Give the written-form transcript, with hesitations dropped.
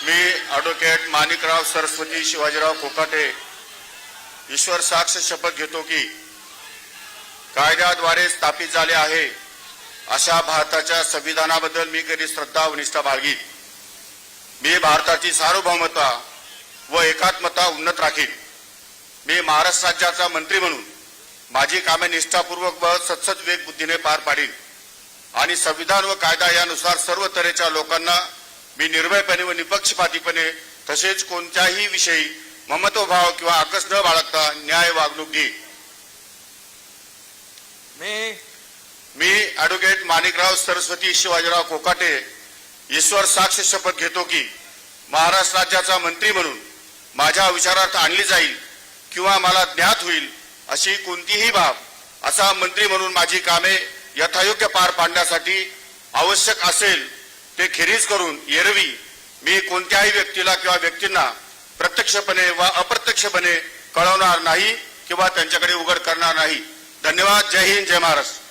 मी advocate Manikrao Saraswati Shivajirao Kokate ईश्वर साक्ष शपथ घेतो की कायद्याद्वारे स्थापित झाले आहे अशा भारताच्या संविधानाबद्दल मी कधी श्रद्धा व निष्ठा बाळगीन। मी भारताची सार्वभौमता व एकात्मता उन्नत राखीन। मी महाराष्ट्र राज्याचा मंत्री म्हणून माझी कामे निष्ठापूर्वक व सतत वेग बुद्धीने पार पाडीन आणि संविधान व कायदा यानुसार सर्व तऱ्हेच्या लोकांना मी निर्भयपणे व निपक्षपातीपणे तसेच कोणत्याही विषयी ममत्वभाव किंवा आकस न बाळगता न्याय वागणूक देईन। मी ॲडव्होकेट माणिकराव सरस्वती शिवाजीराव कोकाटे ईश्वर साक्ष शपथ घेतो की महाराष्ट्र राज्याचा मंत्री म्हणून माझ्या विचारार्थ आणली जाईल किंवा मला ज्ञात होईल अशी कोणतीही बाब असा मंत्री म्हणून माझी कामे यथायोग्य पार पाडण्यासाठी आवश्यक असेल ते खेरीज करून एरवी मी कोणत्याही व्यक्तीला किंवा व्यक्तींना प्रत्यक्षपणे व अप्रत्यक्षपणे कळवणार नाही किंवा त्यांच्याकडे उघड करणार नाही। धन्यवाद। जय हिंद, जय महाराष्ट्र।